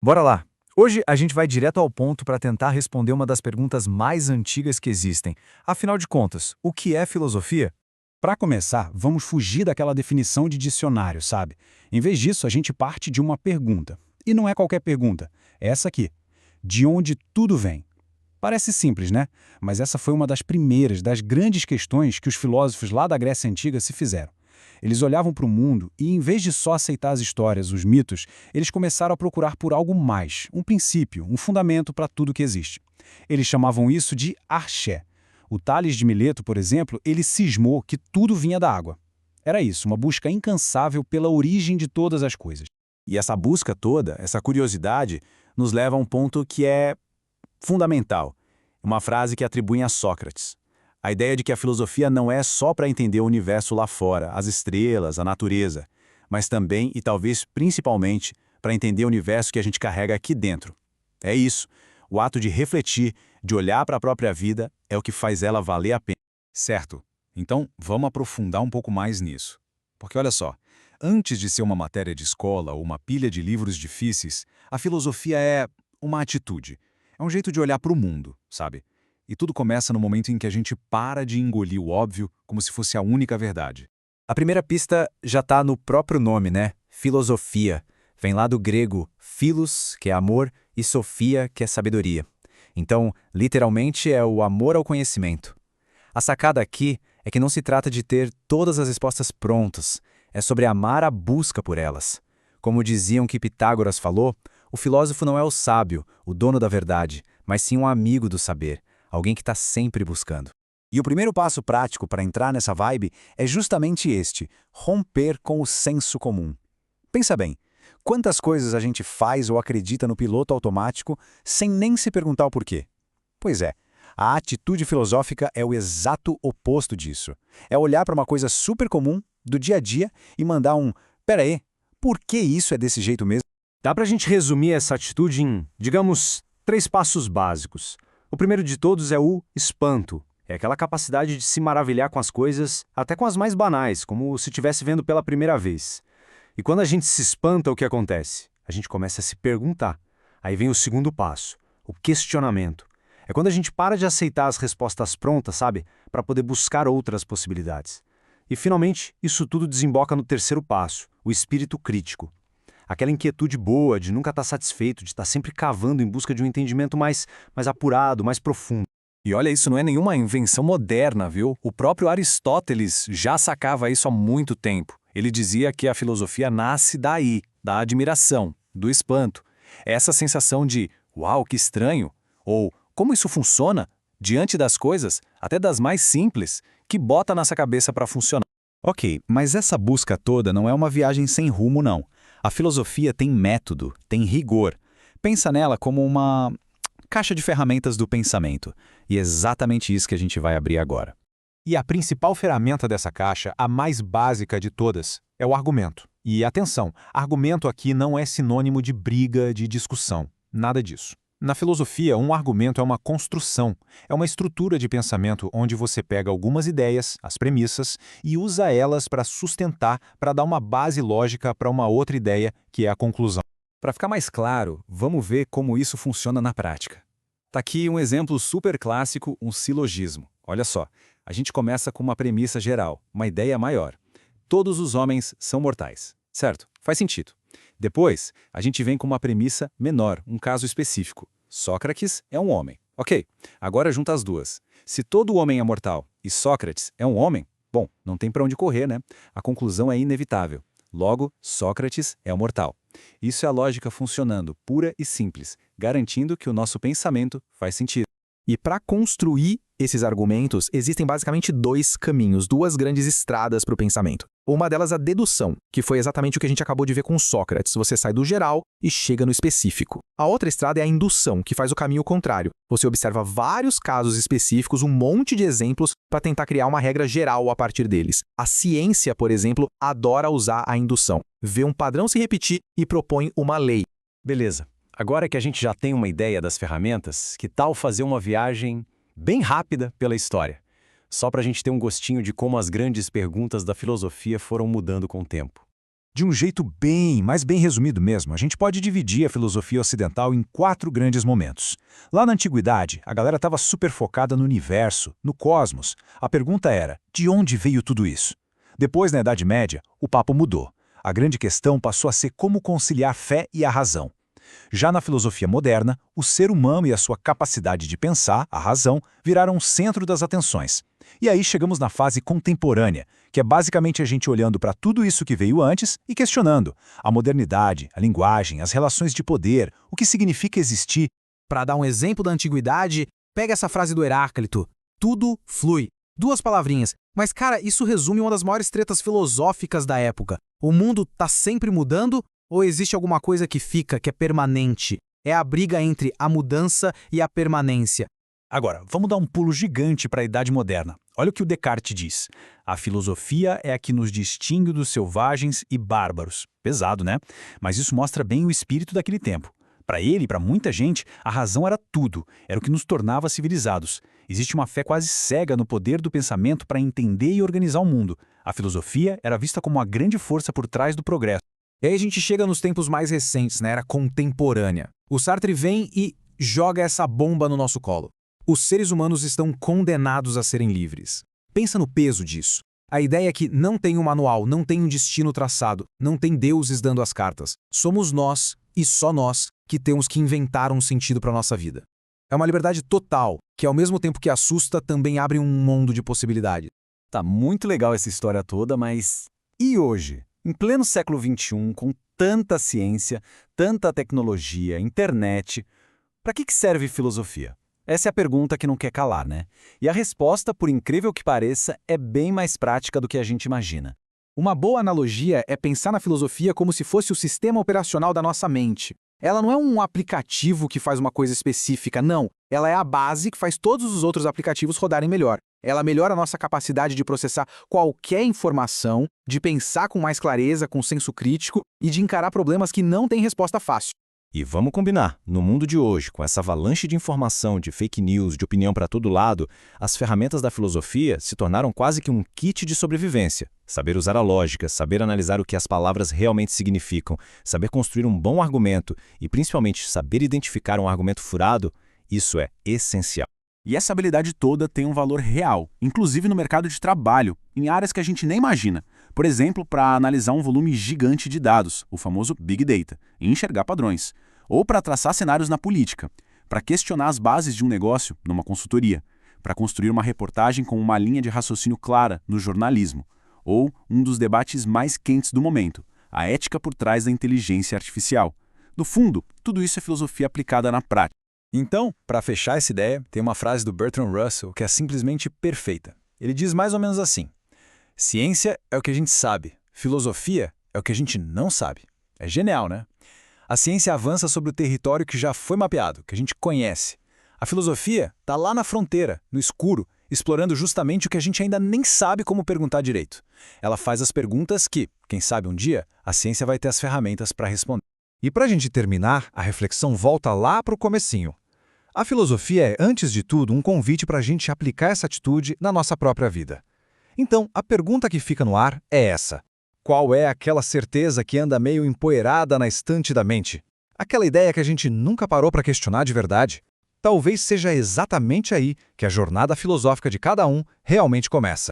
Bora lá! Hoje a gente vai direto ao ponto para tentar responder uma das perguntas mais antigas que existem. Afinal de contas, o que é filosofia? Para começar, vamos fugir daquela definição de dicionário, sabe? Em vez disso, a gente parte de uma pergunta. E não é qualquer pergunta, é essa aqui. De onde tudo vem? Parece simples, né? Mas essa foi uma das primeiras, das grandes questões que os filósofos lá da Grécia Antiga se fizeram. Eles olhavam para o mundo e, em vez de só aceitar as histórias, os mitos, eles começaram a procurar por algo mais, um princípio, um fundamento para tudo que existe. Eles chamavam isso de arché. O Tales de Mileto, por exemplo, ele cismou que tudo vinha da água. Era isso, uma busca incansável pela origem de todas as coisas. E essa busca toda, essa curiosidade, nos leva a um ponto que é fundamental. Uma frase que atribuem a Sócrates. A ideia de que a filosofia não é só para entender o universo lá fora, as estrelas, a natureza, mas também e talvez principalmente para entender o universo que a gente carrega aqui dentro. É isso. O ato de refletir, de olhar para a própria vida, é o que faz ela valer a pena. Certo. Então, vamos aprofundar um pouco mais nisso. Porque olha só, antes de ser uma matéria de escola ou uma pilha de livros difíceis, a filosofia é uma atitude. É um jeito de olhar para o mundo, sabe? E tudo começa no momento em que a gente para de engolir o óbvio como se fosse a única verdade. A primeira pista já está no próprio nome, né? Filosofia. Vem lá do grego philos, que é amor, e sofia, que é sabedoria. Então, literalmente, é o amor ao conhecimento. A sacada aqui é que não se trata de ter todas as respostas prontas, é sobre amar a busca por elas. Como diziam que Pitágoras falou, o filósofo não é o sábio, o dono da verdade, mas sim um amigo do saber, alguém que está sempre buscando. E o primeiro passo prático para entrar nessa vibe é justamente este: romper com o senso comum. Pensa bem, quantas coisas a gente faz ou acredita no piloto automático sem nem se perguntar o porquê? Pois é, a atitude filosófica é o exato oposto disso. É olhar para uma coisa super comum, do dia a dia, e mandar um "pera aí, por que isso é desse jeito mesmo?" Dá para a gente resumir essa atitude em, digamos, 3 passos básicos. O primeiro de todos é o espanto. É aquela capacidade de se maravilhar com as coisas, até com as mais banais, como se estivesse vendo pela primeira vez. E quando a gente se espanta, o que acontece? A gente começa a se perguntar. Aí vem o segundo passo, o questionamento. É quando a gente para de aceitar as respostas prontas, sabe? Para poder buscar outras possibilidades. E, finalmente, isso tudo desemboca no terceiro passo, o espírito crítico. Aquela inquietude boa de nunca estar satisfeito, de estar sempre cavando em busca de um entendimento mais apurado, mais profundo. E olha, isso não é nenhuma invenção moderna, viu? O próprio Aristóteles já sacava isso há muito tempo. Ele dizia que a filosofia nasce daí, da admiração, do espanto. Essa sensação de "uau, que estranho!" ou "como isso funciona?" diante das coisas, até das mais simples, que bota nossa cabeça para funcionar. Ok, mas essa busca toda não é uma viagem sem rumo, não. A filosofia tem método, tem rigor. Pensa nela como uma caixa de ferramentas do pensamento. E é exatamente isso que a gente vai abrir agora. E a principal ferramenta dessa caixa, a mais básica de todas, é o argumento. E atenção, argumento aqui não é sinônimo de briga, de discussão. Nada disso. Na filosofia, um argumento é uma construção, é uma estrutura de pensamento onde você pega algumas ideias, as premissas, e usa elas para sustentar, para dar uma base lógica para uma outra ideia, que é a conclusão. Para ficar mais claro, vamos ver como isso funciona na prática. Tá aqui um exemplo super clássico, um silogismo. Olha só, a gente começa com uma premissa geral, uma ideia maior. Todos os homens são mortais, certo? Faz sentido. Depois, a gente vem com uma premissa menor, um caso específico. Sócrates é um homem. Ok, agora junta as duas. Se todo homem é mortal e Sócrates é um homem, bom, não tem para onde correr, né? A conclusão é inevitável. Logo, Sócrates é um mortal. Isso é a lógica funcionando, pura e simples, garantindo que o nosso pensamento faz sentido. E para construir esses argumentos, existem basicamente 2 caminhos, 2 grandes estradas para o pensamento. Uma delas é a dedução, que foi exatamente o que a gente acabou de ver com Sócrates. Você sai do geral e chega no específico. A outra estrada é a indução, que faz o caminho contrário. Você observa vários casos específicos, um monte de exemplos, para tentar criar uma regra geral a partir deles. A ciência, por exemplo, adora usar a indução. Vê um padrão se repetir e propõe uma lei. Beleza. Agora que a gente já tem uma ideia das ferramentas, que tal fazer uma viagem bem rápida pela história? Só para a gente ter um gostinho de como as grandes perguntas da filosofia foram mudando com o tempo. De um jeito mas bem resumido mesmo, a gente pode dividir a filosofia ocidental em 4 grandes momentos. Lá na Antiguidade, a galera estava super focada no universo, no cosmos. A pergunta era, de onde veio tudo isso? Depois, na Idade Média, o papo mudou. A grande questão passou a ser como conciliar a fé e a razão. Já na filosofia moderna, o ser humano e a sua capacidade de pensar, a razão, viraram o centro das atenções. E aí chegamos na fase contemporânea, que é basicamente a gente olhando para tudo isso que veio antes e questionando a modernidade, a linguagem, as relações de poder, o que significa existir. Para dar um exemplo da antiguidade, pega essa frase do Heráclito: tudo flui. 2 palavrinhas, mas cara, isso resume uma das maiores tretas filosóficas da época. O mundo tá sempre mudando ou existe alguma coisa que fica, que é permanente? É a briga entre a mudança e a permanência. Agora, vamos dar um pulo gigante para a Idade Moderna. Olha o que o Descartes diz. A filosofia é a que nos distingue dos selvagens e bárbaros. Pesado, né? Mas isso mostra bem o espírito daquele tempo. Para ele e para muita gente, a razão era tudo, era o que nos tornava civilizados. Existe uma fé quase cega no poder do pensamento para entender e organizar o mundo. A filosofia era vista como a grande força por trás do progresso. E aí a gente chega nos tempos mais recentes, na era contemporânea. O Sartre vem e joga essa bomba no nosso colo. Os seres humanos estão condenados a serem livres. Pensa no peso disso. A ideia é que não tem um manual, não tem um destino traçado, não tem deuses dando as cartas. Somos nós, e só nós, que temos que inventar um sentido para a nossa vida. É uma liberdade total, que ao mesmo tempo que assusta, também abre um mundo de possibilidades. Tá muito legal essa história toda, mas e hoje? Em pleno século XXI, com tanta ciência, tanta tecnologia, internet, para que serve filosofia? Essa é a pergunta que não quer calar, né? E a resposta, por incrível que pareça, é bem mais prática do que a gente imagina. Uma boa analogia é pensar na filosofia como se fosse o sistema operacional da nossa mente. Ela não é um aplicativo que faz uma coisa específica, não. Ela é a base que faz todos os outros aplicativos rodarem melhor. Ela melhora a nossa capacidade de processar qualquer informação, de pensar com mais clareza, com senso crítico e de encarar problemas que não têm resposta fácil. E vamos combinar, no mundo de hoje, com essa avalanche de informação, de fake news, de opinião para todo lado, as ferramentas da filosofia se tornaram quase que um kit de sobrevivência. Saber usar a lógica, saber analisar o que as palavras realmente significam, saber construir um bom argumento e, principalmente, saber identificar um argumento furado, isso é essencial. E essa habilidade toda tem um valor real, inclusive no mercado de trabalho, em áreas que a gente nem imagina. Por exemplo, para analisar um volume gigante de dados, o famoso Big Data, e enxergar padrões. Ou para traçar cenários na política, para questionar as bases de um negócio numa consultoria, para construir uma reportagem com uma linha de raciocínio clara no jornalismo. Ou um dos debates mais quentes do momento, a ética por trás da inteligência artificial. No fundo, tudo isso é filosofia aplicada na prática. Então, para fechar essa ideia, tem uma frase do Bertrand Russell que é simplesmente perfeita. Ele diz mais ou menos assim: ciência é o que a gente sabe, filosofia é o que a gente não sabe. É genial, né? A ciência avança sobre o território que já foi mapeado, que a gente conhece. A filosofia está lá na fronteira, no escuro, explorando justamente o que a gente ainda nem sabe como perguntar direito. Ela faz as perguntas que, quem sabe um dia, a ciência vai ter as ferramentas para responder. E para a gente terminar, a reflexão volta lá para o comecinho. A filosofia é, antes de tudo, um convite para a gente aplicar essa atitude na nossa própria vida. Então, a pergunta que fica no ar é essa: qual é aquela certeza que anda meio empoeirada na estante da mente? Aquela ideia que a gente nunca parou para questionar de verdade? Talvez seja exatamente aí que a jornada filosófica de cada um realmente começa.